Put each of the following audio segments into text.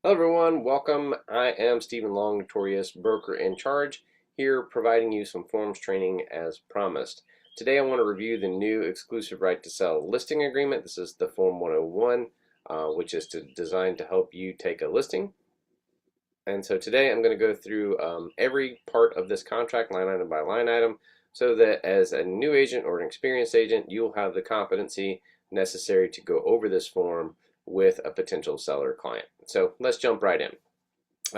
Hello everyone, welcome. I am Stephen Long, Notorious Broker in Charge, here providing you some forms training as promised. Today I want to review the new exclusive right to sell listing agreement. This is the Form 101, which is designed to help you take a listing. And so today I'm going to go through every part of this contract line item by line item so that as a new agent or an experienced agent, you'll have the competency necessary to go over this form with a potential seller client. So let's jump right in.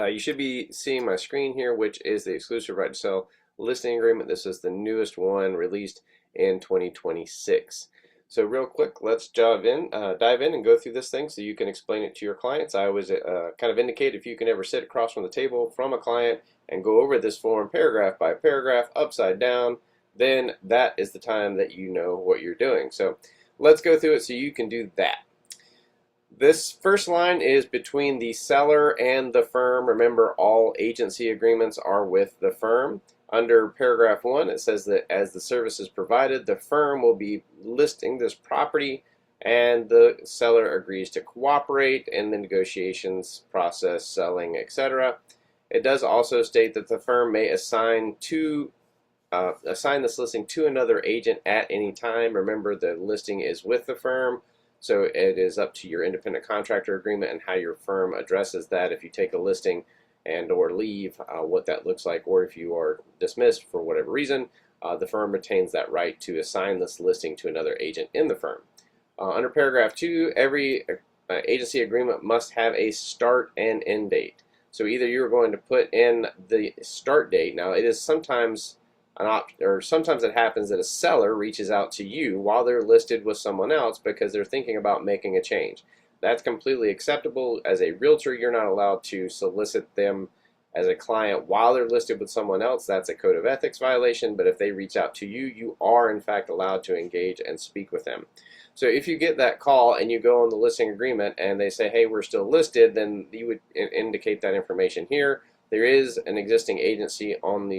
You should be seeing my screen here, which is the exclusive right to sell listing agreement. This is the newest one released in 2026. So real quick, let's dive in and go through this thing so you can explain it to your clients. I always kind of indicate if you can ever sit across from the table from a client and go over this form paragraph by paragraph, upside down, then that is the time that you know what you're doing. So let's go through it so you can do that. This first line is between the seller and the firm. Remember, all agency agreements are with the firm. Under paragraph 1, it says that as the service is provided, the firm will be listing this property and the seller agrees to cooperate in the negotiations process, selling, etc. It does also state that the firm may assign this listing to another agent at any time. Remember, the listing is with the firm. So it is up to your independent contractor agreement and how your firm addresses that if you take a listing and or leave, what that looks like, or if you are dismissed for whatever reason, the firm retains that right to assign this listing to another agent in the firm. Under paragraph 2, every agency agreement must have a start and end date. So either you're going to put in the start date. Now it is sometimes sometimes it happens that a seller reaches out to you while they're listed with someone else because they're thinking about making a change. That's completely acceptable. As a realtor, you're not allowed to solicit them as a client while they're listed with someone else. That's a code of ethics violation, but if they reach out to you, you are in fact allowed to engage and speak with them. So if you get that call and you go on the listing agreement and they say, hey, we're still listed, then you would indicate that information here. There is an existing agency on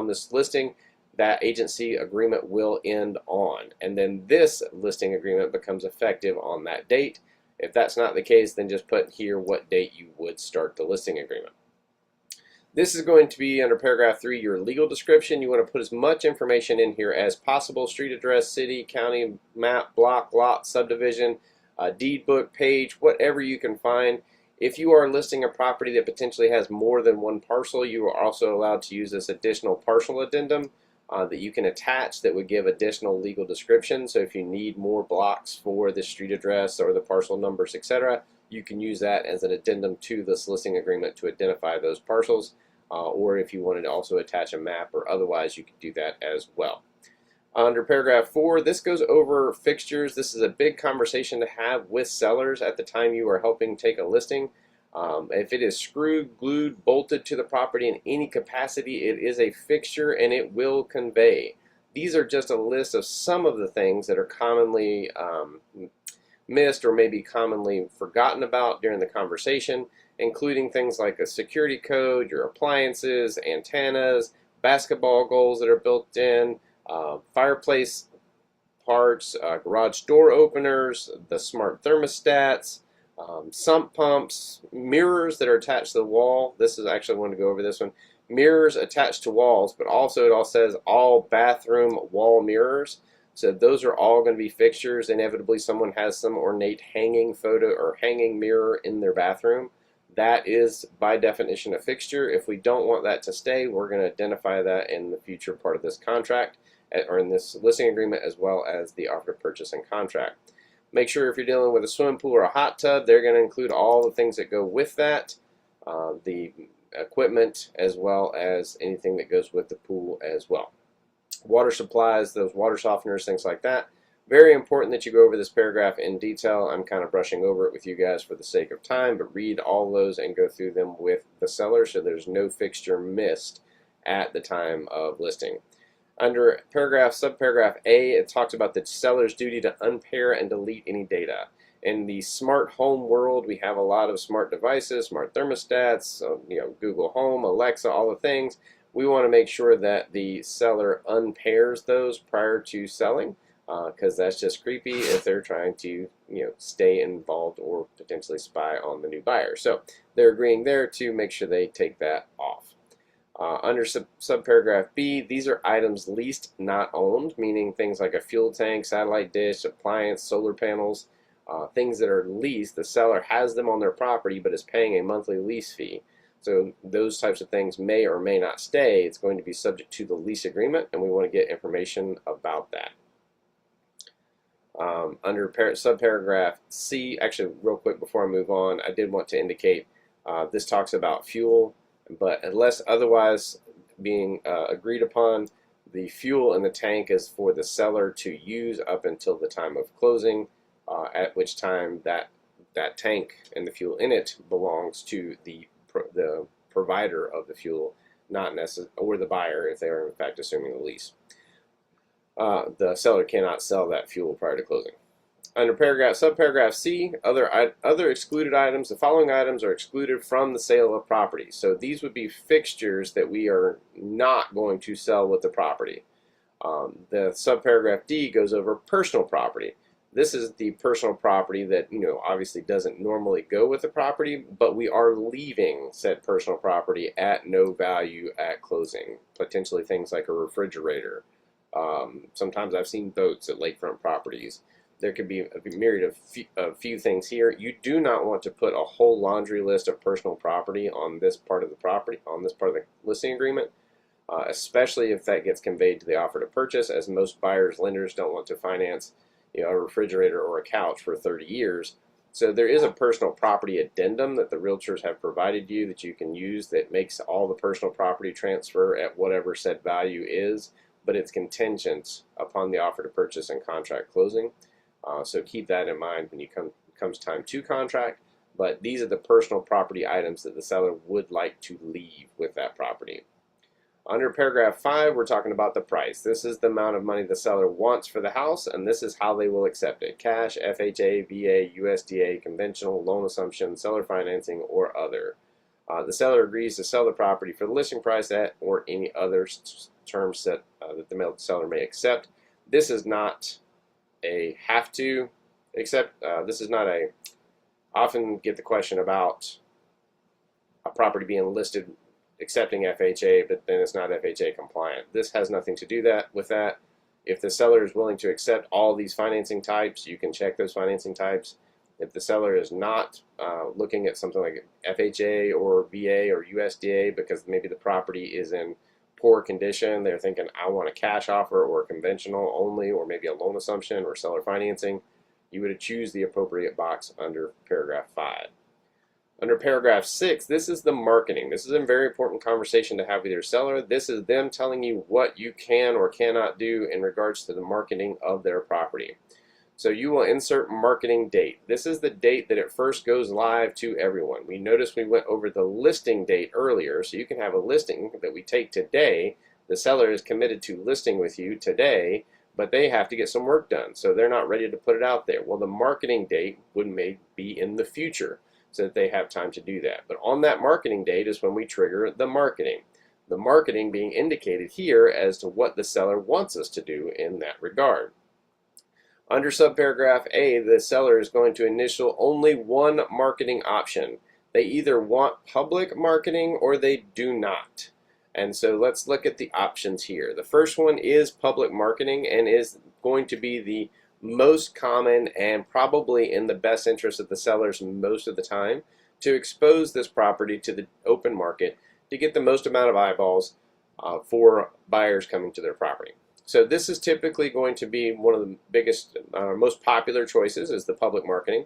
this listing. That agency agreement will end on, and then this listing agreement becomes effective on that date. If that's not the case, then just put here what date you would start the listing agreement. This is going to be under paragraph 3, your legal description. You want to put as much information in here as possible: street address, city, county, map, block, lot, subdivision, deed book, page, whatever you can find. If you are listing a property that potentially has more than one parcel, you are also allowed to use this additional parcel addendum that you can attach that would give additional legal description. So if you need more blocks for the street address or the parcel numbers, etc., you can use that as an addendum to this listing agreement to identify those parcels. Or if you wanted to also attach a map or otherwise, you can do that as well. Under paragraph 4, this goes over fixtures. This is a big conversation to have with sellers at the time you are helping take a listing. If it is screwed, glued, bolted to the property in any capacity, it is a fixture and it will convey. These are just a list of some of the things that are commonly missed or maybe commonly forgotten about during the conversation, including things like a security code, your appliances, antennas, basketball goals that are built in, fireplace parts, garage door openers, the smart thermostats, sump pumps, mirrors that are attached to the wall. This is actually, I wanted to go over this one. Mirrors attached to walls, but also it all says all bathroom wall mirrors. So those are all going to be fixtures. Inevitably, someone has some ornate hanging photo or hanging mirror in their bathroom. That is, by definition, a fixture. If we don't want that to stay, we're going to identify that in the future part of this contract or in this listing agreement, as well as the offer to purchase and contract. Make sure if you're dealing with a swimming pool or a hot tub, they're going to include all the things that go with that, the equipment, as well as anything that goes with the pool as well. Water supplies, those water softeners, things like that. Very important that you go over this paragraph in detail. I'm kind of brushing over it with you guys for the sake of time, but read all those and go through them with the seller so there's no fixture missed at the time of listing. Under subparagraph A, it talks about the seller's duty to unpair and delete any data. In the smart home world, we have a lot of smart devices, smart thermostats, Google Home, Alexa, all the things. We want to make sure that the seller unpairs those prior to selling. because that's just creepy if they're trying to stay involved or potentially spy on the new buyer. So they're agreeing there to make sure they take that off. Under subparagraph B, these are items leased, not owned, meaning things like a fuel tank, satellite dish, appliance, solar panels, things that are leased. The seller has them on their property but is paying a monthly lease fee. So those types of things may or may not stay. It's going to be subject to the lease agreement, and we want to get information about that. Under subparagraph C, actually real quick before I move on, I did want to indicate this talks about fuel, but unless otherwise being agreed upon, the fuel in the tank is for the seller to use up until the time of closing, at which time that tank and the fuel in it belongs to the provider of the fuel, not necessarily, or the buyer if they are in fact assuming the lease. The seller cannot sell that fuel prior to closing. Under subparagraph C, other excluded items, the following items are excluded from the sale of property. So these would be fixtures that we are not going to sell with the property. The subparagraph D goes over personal property. This is the personal property that obviously doesn't normally go with the property, but we are leaving said personal property at no value at closing. Potentially things like a refrigerator. Sometimes I've seen boats at lakefront properties. There could be a myriad of few things here. You do not want to put a whole laundry list of personal property on this part of the property, on this part of the listing agreement, especially if that gets conveyed to the offer to purchase, as most buyers, lenders don't want to finance a refrigerator or a couch for 30 years. So there is a personal property addendum that the realtors have provided you that you can use that makes all the personal property transfer at whatever said value is, but it's contingent upon the offer to purchase and contract closing. So keep that in mind when comes time to contract. But these are the personal property items that the seller would like to leave with that property. Under paragraph 5, we're talking about the price. This is the amount of money the seller wants for the house, and this is how they will accept it: cash, FHA, VA, USDA, conventional, loan assumption, seller financing, or other. The seller agrees to sell the property for the listing price at or any other terms that the seller may accept. This is not a have to accept. This is not a, often get the question about a property being listed accepting FHA, but then it's not FHA compliant. This has nothing to do with that. If the seller is willing to accept all these financing types, you can check those financing types. If the seller is not looking at something like FHA or VA or USDA because maybe the property is in poor condition, they're thinking, I want a cash offer or a conventional only, or maybe a loan assumption or seller financing, you would choose the appropriate box under paragraph 5. Under paragraph 6, this is the marketing. This is a very important conversation to have with your seller. This is them telling you what you can or cannot do in regards to the marketing of their property. So you will insert marketing date. This is the date that it first goes live to everyone. We noticed we went over the listing date earlier, so you can have a listing that we take today. The seller is committed to listing with you today, but they have to get some work done, so they're not ready to put it out there. Well, the marketing date would be in the future so that they have time to do that. But on that marketing date is when we trigger the marketing. The marketing being indicated here as to what the seller wants us to do in that regard. Under subparagraph A, the seller is going to initial only one marketing option. They either want public marketing or they do not. And so let's look at the options here. The first one is public marketing and is going to be the most common and probably in the best interest of the sellers most of the time to expose this property to the open market to get the most amount of eyeballs for buyers coming to their property. So this is typically going to be one of the biggest, most popular choices is the public marketing.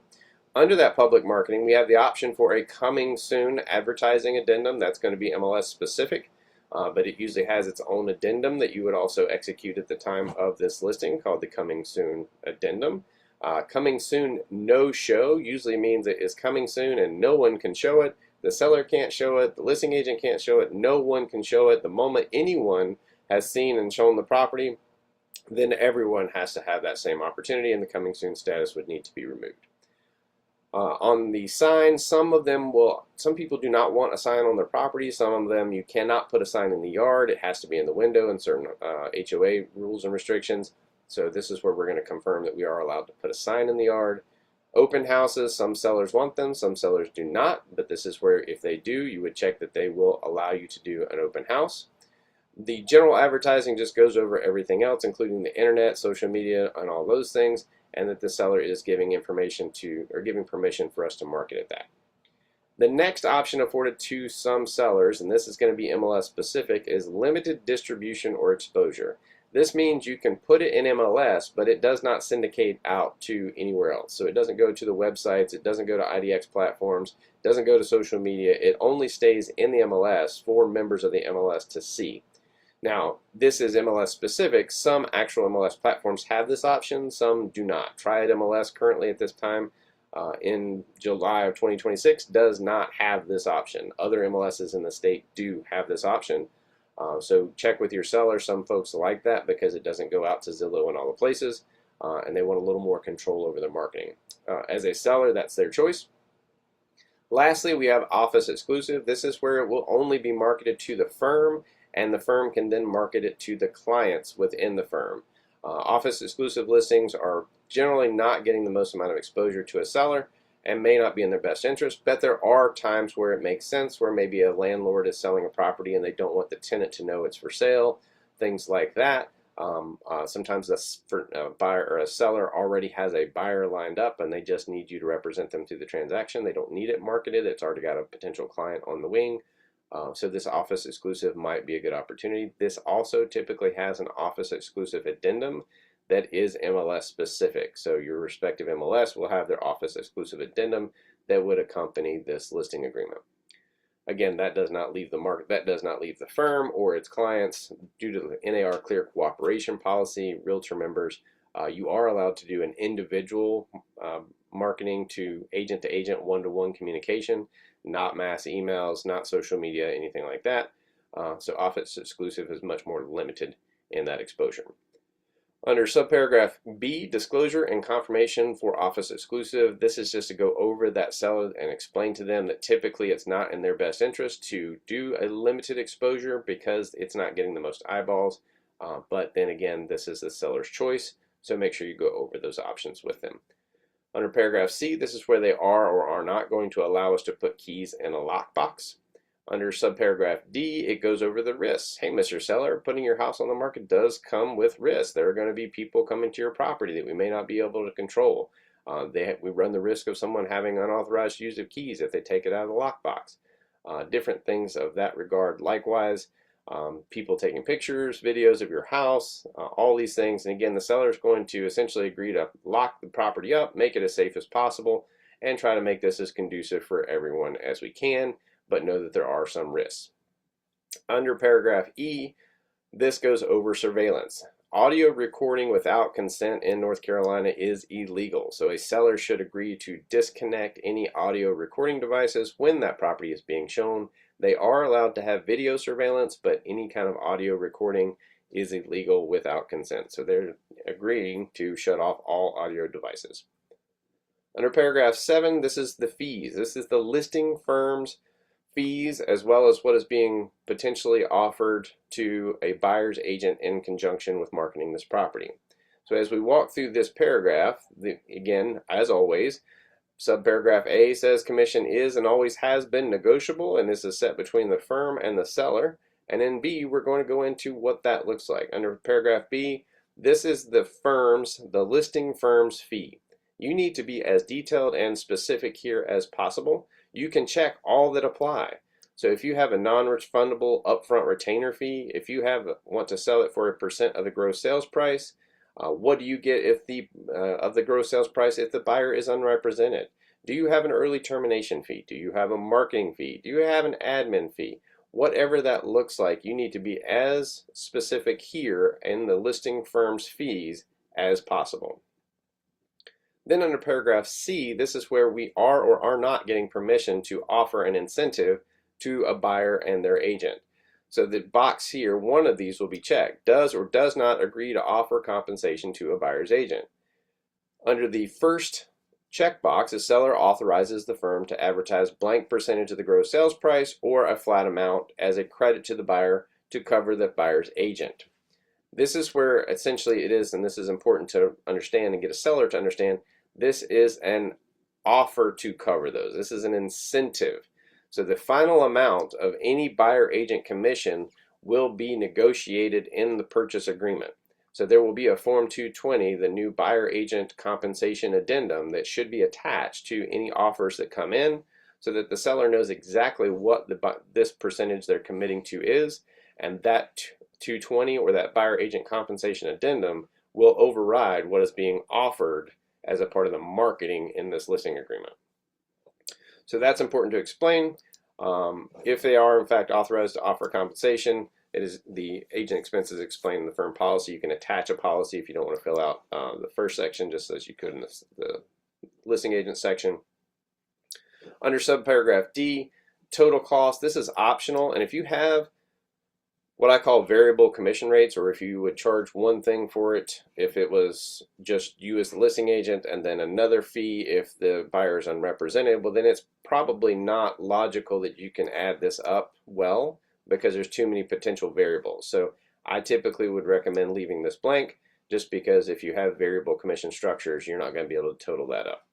Under that public marketing, we have the option for a coming soon advertising addendum. That's going to be MLS specific, but it usually has its own addendum that you would also execute at the time of this listing called the coming soon addendum. Coming soon no show usually means it is coming soon and no one can show it. The seller can't show it, the listing agent can't show it, no one can show it. The moment anyone has seen and shown the property, then everyone has to have that same opportunity and the coming soon status would need to be removed. On the sign, some people do not want a sign on their property. Some of them you cannot put a sign in the yard. It has to be in the window and certain HOA rules and restrictions. So this is where we're going to confirm that we are allowed to put a sign in the yard. Open houses, some sellers want them, some sellers do not, but this is where if they do, you would check that they will allow you to do an open house. The general advertising just goes over everything else, including the internet, social media, and all those things, and that the seller is giving information to, or giving permission for us to market at that. The next option afforded to some sellers, and this is going to be MLS specific, is limited distribution or exposure. This means you can put it in MLS, but it does not syndicate out to anywhere else. So it doesn't go to the websites, it doesn't go to IDX platforms, it doesn't go to social media. It only stays in the MLS for members of the MLS to see. Now, this is MLS specific. Some actual MLS platforms have this option, some do not. Triad MLS currently at this time in July of 2026 does not have this option. Other MLSs in the state do have this option. So check with your seller. Some folks like that because it doesn't go out to Zillow and all the places, and they want a little more control over their marketing. As a seller, that's their choice. Lastly, we have office exclusive. This is where it will only be marketed to the firm, and the firm can then market it to the clients within the firm. Office exclusive listings are generally not getting the most amount of exposure to a seller and may not be in their best interest, but there are times where it makes sense, where maybe a landlord is selling a property and they don't want the tenant to know it's for sale, things like that. Sometimes a buyer or a seller already has a buyer lined up and they just need you to represent them through the transaction. They don't need it marketed. It's already got a potential client on the wing. So this office exclusive might be a good opportunity. This also typically has an office exclusive addendum that is MLS specific. So your respective MLS will have their office exclusive addendum that would accompany this listing agreement. Again, that does not leave the market, that does not leave the firm or its clients. Due to the NAR Clear Cooperation Policy, realtor members, you are allowed to do an individual marketing to agent, one-to-one communication, not mass emails, not social media, anything like that. So office exclusive is much more limited in that exposure. Under subparagraph B, disclosure and confirmation for office exclusive, this is just to go over that seller and explain to them that typically it's not in their best interest to do a limited exposure because it's not getting the most eyeballs. But then again, this is the seller's choice, so make sure you go over those options with them. Under paragraph C, this is where they are or are not going to allow us to put keys in a lockbox. Under subparagraph D, it goes over the risks. Hey, Mr. Seller, putting your house on the market does come with risks. There are going to be people coming to your property that we may not be able to control. We run the risk of someone having unauthorized use of keys if they take it out of the lockbox. Different things of that regard. Likewise, people taking pictures, videos of your house, all these things. And again, the seller is going to essentially agree to lock the property up, make it as safe as possible, and try to make this as conducive for everyone as we can, but know that there are some risks. Under paragraph E, this goes over surveillance. Audio recording without consent in North Carolina is illegal, so a seller should agree to disconnect any audio recording devices when that property is being shown. They are allowed to have video surveillance, but any kind of audio recording is illegal without consent, so they're agreeing to shut off all audio devices. Under paragraph 7, this is the fees. This is the listing firm's fees as well as what is being potentially offered to a buyer's agent in conjunction with marketing this property. So as we walk through this paragraph, again, as always, subparagraph A says commission is and always has been negotiable, and this is set between the firm and the seller. And in B, we're going to go into what that looks like. Under paragraph B, this is the listing firm's fee. You need to be as detailed and specific here as possible. You can check all that apply. So if you have a non-refundable upfront retainer fee, if you want to sell it for 1% of the gross sales price, what do you get if of the gross sales price if the buyer is unrepresented? Do you have an early termination fee? Do you have a marketing fee? Do you have an admin fee? Whatever that looks like, you need to be as specific here in the listing firm's fees as possible. Then under paragraph C, this is where we are or are not getting permission to offer an incentive to a buyer and their agent. So the box here, one of these will be checked. Does or does not agree to offer compensation to a buyer's agent. Under the first checkbox, a seller authorizes the firm to advertise blank percentage of the gross sales price or a flat amount as a credit to the buyer to cover the buyer's agent. This is where essentially it is, and this is important to understand and get a seller to understand, this is an offer to cover those. This is an incentive. So the final amount of any buyer agent commission will be negotiated in the purchase agreement. So there will be a Form 220, the new buyer agent compensation addendum, that should be attached to any offers that come in so that the seller knows exactly what this percentage they're committing to is, and that 220 or that buyer agent compensation addendum will override what is being offered as a part of the marketing in this listing agreement. So that's important to explain. If they are in fact authorized to offer compensation, it is the agent expenses explained in the firm policy. You can attach a policy if you don't want to fill out the first section, just as you could in the listing agent section. Under subparagraph D, total cost, this is optional, and if you have what I call variable commission rates, or if you would charge one thing for it if it was just you as the listing agent and then another fee if the buyer is unrepresented, well then it's probably not logical that you can add this up well because there's too many potential variables. So I typically would recommend leaving this blank just because if you have variable commission structures, you're not going to be able to total that up.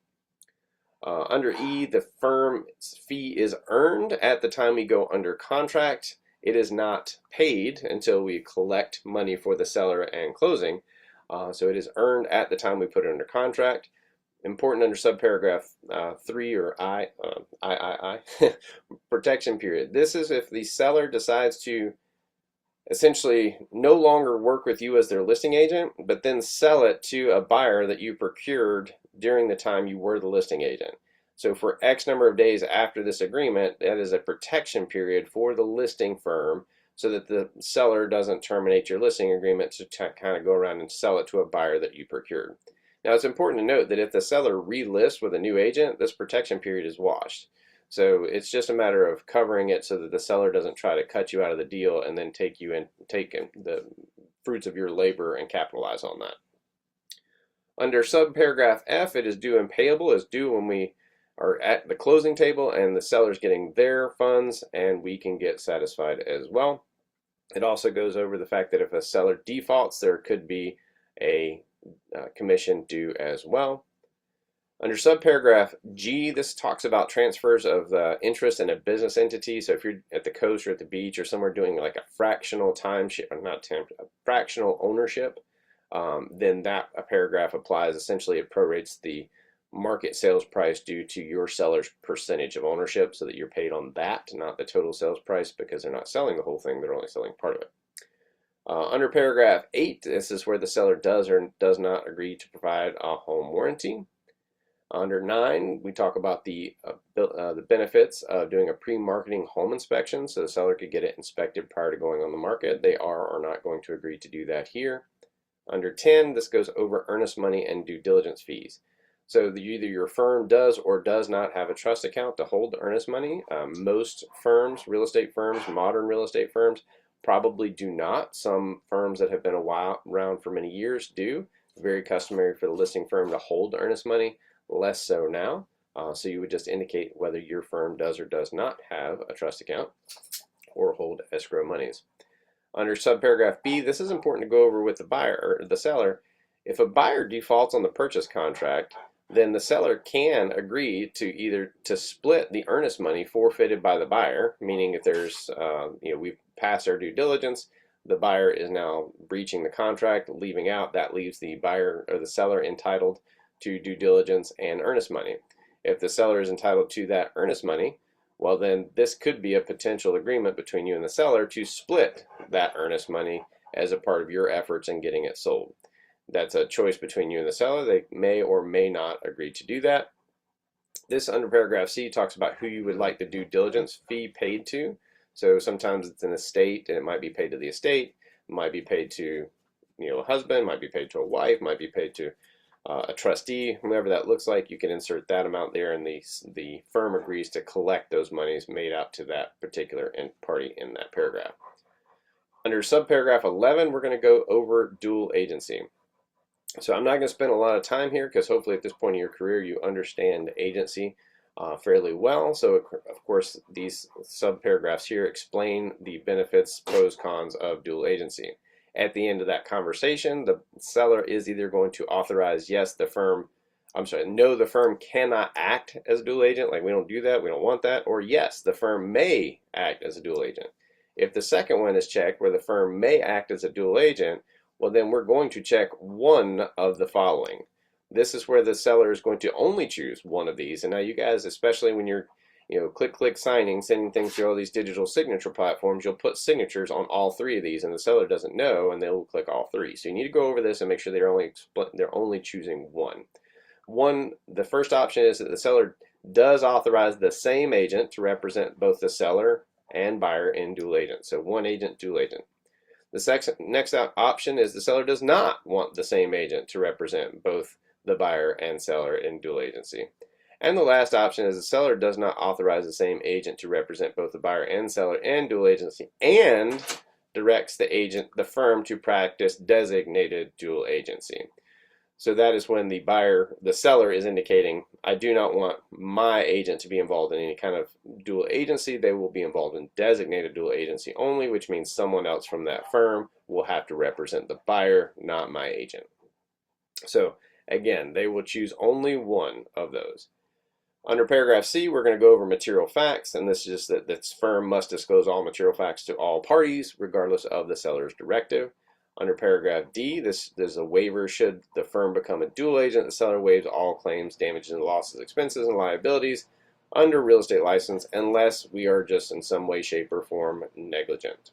Under E, the firm's fee is earned at the time we go under contract. It is not paid until we collect money for the seller and closing. So it is earned at the time we put it under contract. Important under subparagraph 3 or I, protection period. This is if the seller decides to essentially no longer work with you as their listing agent, but then sell it to a buyer that you procured during the time you were the listing agent. So for X number of days after this agreement, that is a protection period for the listing firm so that the seller doesn't terminate your listing agreement to kind of go around and sell it to a buyer that you procured. Now it's important to note that if the seller relists with a new agent, this protection period is washed. So it's just a matter of covering it so that the seller doesn't try to cut you out of the deal and then take the fruits of your labor and capitalize on that. Under subparagraph F, it is due and payable is due when we are at the closing table and the seller's getting their funds and we can get satisfied as well. It also goes over the fact that if a seller defaults, there could be a commission due as well. Under subparagraph G, this talks about transfers of interest in a business entity. So if you're at the coast or at the beach or somewhere doing like a fractional fractional ownership, then that paragraph applies. Essentially, it prorates the market sales price due to your seller's percentage of ownership so that you're paid on that, not the total sales price, because they're not selling the whole thing, they're only selling part of it. Under paragraph 8, this is where the seller does or does not agree to provide a home warranty. Under 9, we talk about the benefits of doing a pre-marketing home inspection, so the seller could get it inspected prior to going on the market. They are or not going to agree to do that here. Under 10, this goes over earnest money and due diligence fees. So either your firm does or does not have a trust account to hold the earnest money. Most firms, real estate firms, modern real estate firms, probably do not. Some firms that have been around for many years do. It's very customary for the listing firm to hold earnest money, less so now. So you would just indicate whether your firm does or does not have a trust account or hold escrow monies. Under subparagraph B, this is important to go over with the buyer or the seller. If a buyer defaults on the purchase contract, then the seller can agree to either to split the earnest money forfeited by the buyer, meaning if there's, we've passed our due diligence, the buyer is now breaching the contract, leaving out, that leaves the buyer or the seller entitled to due diligence and earnest money. If the seller is entitled to that earnest money, well then this could be a potential agreement between you and the seller to split that earnest money as a part of your efforts in getting it sold. That's a choice between you and the seller. They may or may not agree to do that. This under paragraph C talks about who you would like the due diligence fee paid to. So sometimes it's an estate and it might be paid to the estate, might be paid to a husband, might be paid to a wife, might be paid to a trustee, whoever that looks like. You can insert that amount there and the firm agrees to collect those monies made out to that particular party in that paragraph. Under subparagraph 11, we're going to go over dual agency. So I'm not going to spend a lot of time here because hopefully at this point in your career you understand agency fairly well. So of course these subparagraphs here explain the benefits, pros, cons of dual agency. At the end of that conversation, the seller is either going to authorize yes, the firm, I'm sorry, no, the firm cannot act as a dual agent, like we don't do that, we don't want that, or yes, the firm may act as a dual agent. If the second one is checked, where the firm may act as a dual agent, well, then we're going to check one of the following. This is where the seller is going to only choose one of these. And now you guys, especially when you're click signing, sending things through all these digital signature platforms, you'll put signatures on all three of these, and the seller doesn't know, and they'll click all three. So you need to go over this and make sure they're only choosing one. The first option is that the seller does authorize the same agent to represent both the seller and buyer in dual agent. So one agent, dual agent. The next option is the seller does not want the same agent to represent both the buyer and seller in dual agency. And the last option is the seller does not authorize the same agent to represent both the buyer and seller in dual agency and directs the firm to practice designated dual agency. So that is when the seller is indicating, I do not want my agent to be involved in any kind of dual agency. They will be involved in designated dual agency only, which means someone else from that firm will have to represent the buyer, not my agent. So again, they will choose only one of those. Under paragraph C, we're going to go over material facts, and this is just that this firm must disclose all material facts to all parties, regardless of the seller's directive. Under paragraph D, there's a waiver should the firm become a dual agent. The seller waives all claims, damages, and losses, expenses, and liabilities under real estate license unless we are just in some way, shape, or form negligent.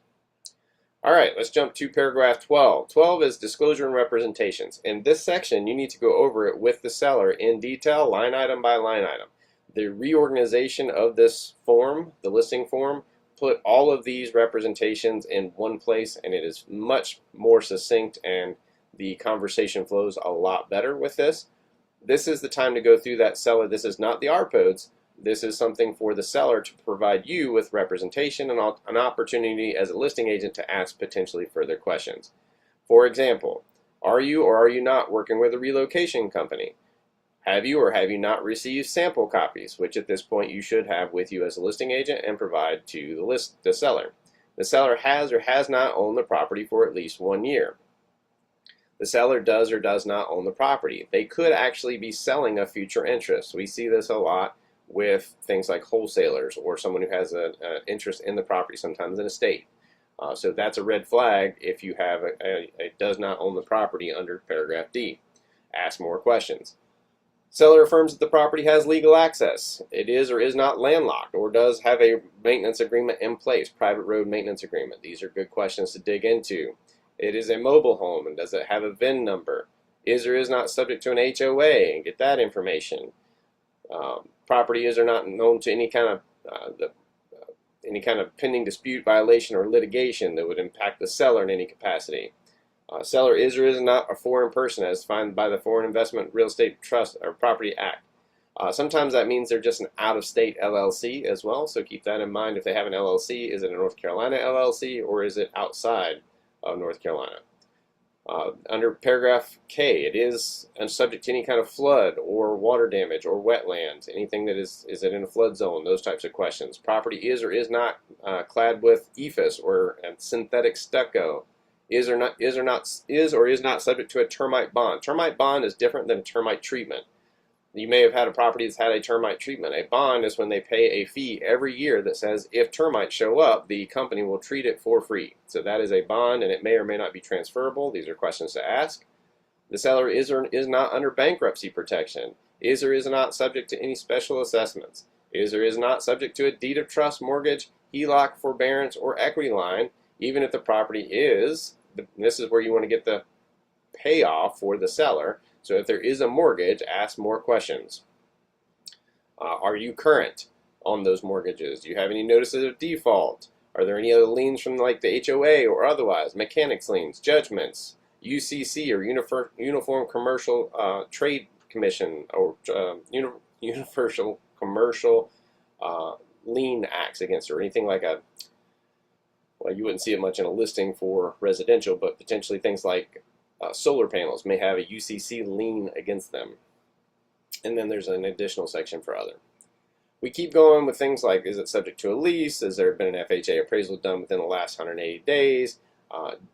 All right, let's jump to paragraph 12. 12 is disclosure and representations. In this section, you need to go over it with the seller in detail, line item by line item. The reorganization of this form, the listing form, put all of these representations in one place, and it is much more succinct, and the conversation flows a lot better with this. This is the time to go through that seller. This is not the RPODs. This is something for the seller to provide you with representation and an opportunity as a listing agent to ask potentially further questions. For example, are you or are you not working with a relocation company? Have you or have you not received sample copies, which at this point you should have with you as a listing agent and provide to the seller. The seller has or has not owned the property for at least 1 year. The seller does or does not own the property. They could actually be selling a future interest. We see this a lot with things like wholesalers or someone who has an interest in the property, sometimes an estate. So that's a red flag if you have a does not own the property under paragraph D. Ask more questions. Seller affirms that the property has legal access. It is or is not landlocked or does have a maintenance agreement in place, private road maintenance agreement. These are good questions to dig into. It is a mobile home, and does it have a VIN number? Is or is not subject to an HOA, and get that information. Property is or not known to any kind of pending dispute, violation, or litigation that would impact the seller in any capacity. Seller is or is not a foreign person as defined by the Foreign Investment Real Estate Trust or Property Act. Sometimes that means they're just an out-of-state LLC as well, so keep that in mind. If they have an LLC, is it a North Carolina LLC or is it outside of North Carolina? Under paragraph K, it is subject to any kind of flood or water damage or wetlands, anything that is it in a flood zone, those types of questions. Property is or is not clad with EIFS or synthetic stucco. Is or is not subject to a termite bond. Termite bond is different than termite treatment. You may have had a property that's had a termite treatment. A bond is when they pay a fee every year that says if termites show up, the company will treat it for free. So that is a bond, and it may or may not be transferable. These are questions to ask. The seller is or is not under bankruptcy protection. Is or is not subject to any special assessments. Is or is not subject to a deed of trust, mortgage, HELOC, forbearance, or equity line, even if the property is. This is where you want to get the payoff for the seller. So if there is a mortgage, ask more questions. Are you current on those mortgages? Do you have any notices of default? Are there any other liens from like the HOA or otherwise? Mechanics liens, judgments, UCC or Uniform Commercial Trade Commission or Universal Commercial Lien Acts against, or anything like a, well, you wouldn't see it much in a listing for residential, but potentially things like solar panels may have a UCC lien against them. And then there's an additional section for other. We keep going with things like, is it subject to a lease? Has there been an FHA appraisal done within the last 180 days?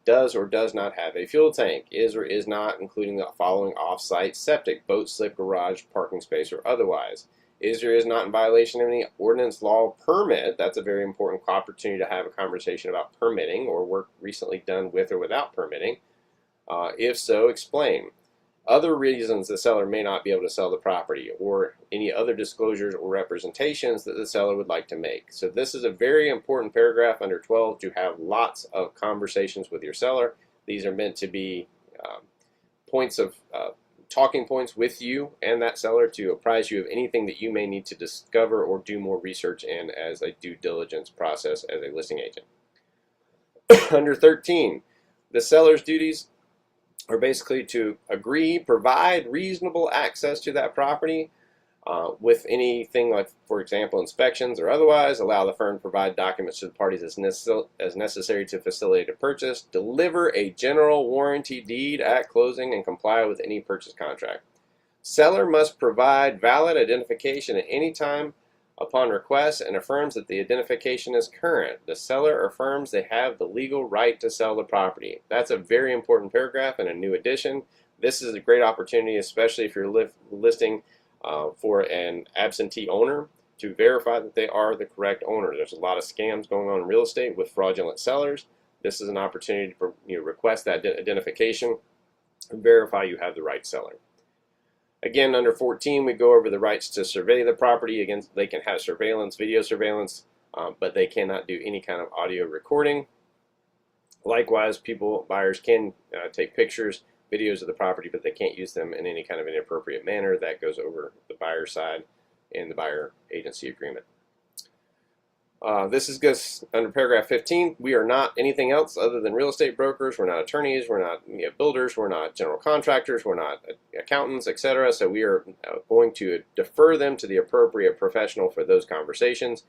does or does not have a fuel tank, is or is not including the following off-site septic, boat slip, garage, parking space, or otherwise. Is or is not in violation of any ordinance, law, permit. That's a very important opportunity to have a conversation about permitting or work recently done with or without permitting. If so, explain. Other reasons the seller may not be able to sell the property, or any other disclosures or representations that the seller would like to make. So this is a very important paragraph under 12 to have lots of conversations with your seller. These are meant to be points of talking points with you and that seller to apprise you of anything that you may need to discover or do more research in as a due diligence process as a listing agent. Under 13, the seller's duties are basically to agree, provide reasonable access to that property with anything like, for example, inspections or otherwise, allow the firm to provide documents to the parties as necessary to facilitate a purchase, deliver a general warranty deed at closing, and comply with any purchase contract. Seller must provide valid identification at any time upon request and affirms that the identification is current. The seller affirms they have the legal right to sell the property. That's a very important paragraph and a new addition. This is a great opportunity, especially if you're listing for an absentee owner, to verify that they are the correct owner. There's a lot of scams going on in real estate with fraudulent sellers. This is an opportunity to request that identification and verify you have the right seller. Again, under 14, we go over the rights to survey the property. Again, they can have surveillance, video surveillance, but they cannot do any kind of audio recording. Likewise, buyers can take pictures, videos of the property, but they can't use them in any kind of inappropriate manner. That goes over the buyer side in the buyer agency agreement. This is just under paragraph 15. We are not anything else other than real estate brokers. We're not attorneys. We're not builders. We're not general contractors. We're not accountants, etc. So we are going to defer them to the appropriate professional for those conversations.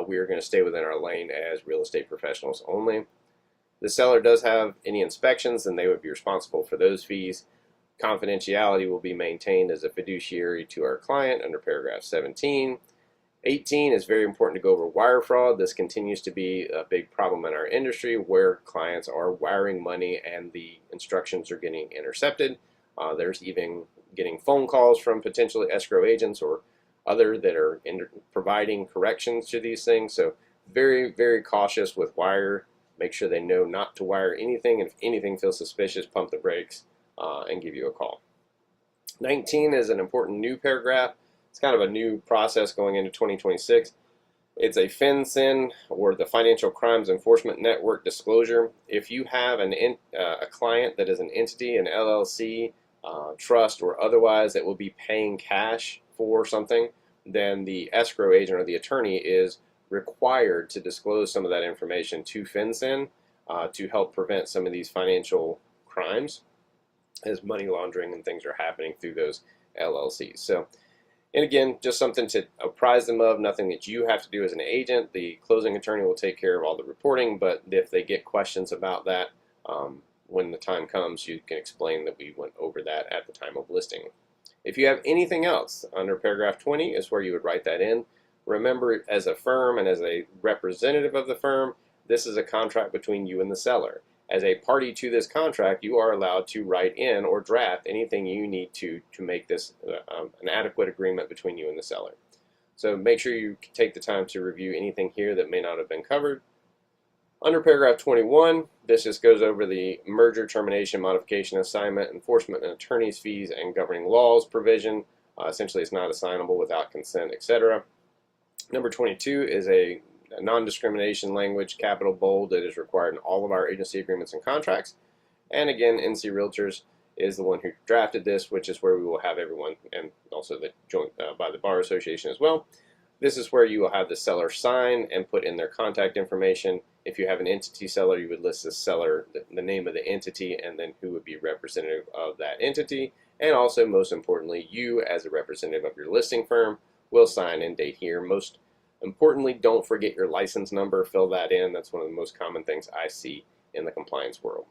We are going to stay within our lane as real estate professionals only. The seller does have any inspections, and they would be responsible for those fees. Confidentiality will be maintained as a fiduciary to our client under paragraph 17. 18 is very important to go over wire fraud. This continues to be a big problem in our industry where clients are wiring money and the instructions are getting intercepted. There's even getting phone calls from potentially escrow agents or other that are providing corrections to these things. So very, very cautious with wire. Make sure they know not to wire anything. And if anything feels suspicious, pump the brakes and give you a call. 19 is an important new paragraph. It's kind of a new process going into 2026. It's a FinCEN, or the Financial Crimes Enforcement Network disclosure. If you have a client that is an entity, an LLC, trust, or otherwise that will be paying cash for something, then the escrow agent or the attorney is required to disclose some of that information to FinCEN to help prevent some of these financial crimes as money laundering and things are happening through those LLCs. So, and again, just something to apprise them of, nothing that you have to do as an agent. The closing attorney will take care of all the reporting, but if they get questions about that, when the time comes, you can explain that we went over that at the time of listing. If you have anything else, under paragraph 20 is where you would write that in. Remember, as a firm and as a representative of the firm, this is a contract between you and the seller. As a party to this contract, you are allowed to write in or draft anything you need to make this an adequate agreement between you and the seller. So make sure you take the time to review anything here that may not have been covered. Under paragraph 21, this just goes over the merger, termination, modification, assignment, enforcement, and attorney's fees and governing laws provision. Essentially, it's not assignable without consent, etc. Number 22 is a non-discrimination language, capital bold, that is required in all of our agency agreements and contracts. And again, NC Realtors is the one who drafted this, which is where we will have everyone, and also the joint by the Bar Association as well. This is where you will have the seller sign and put in their contact information. If you have an entity seller, you would list the seller, the name of the entity, and then who would be representative of that entity. And also, most importantly, you as a representative of your listing firm will sign and date here. Most importantly, don't forget your license number. Fill that in. That's one of the most common things I see in the compliance world.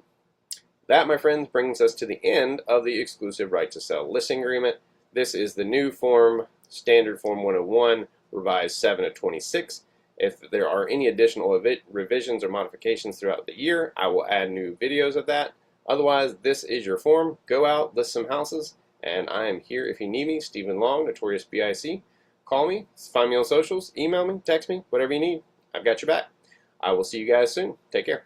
That, my friends, brings us to the end of the exclusive right to sell listing agreement. This is the new form, Standard Form 101, revised 7 of 26. If there are any additional revisions or modifications throughout the year, I will add new videos of that. Otherwise, this is your form. Go out, list some houses, and I am here if you need me. Stephen Long, Notorious BIC. Call me, find me on socials, email me, text me, whatever you need. I've got your back. I will see you guys soon. Take care.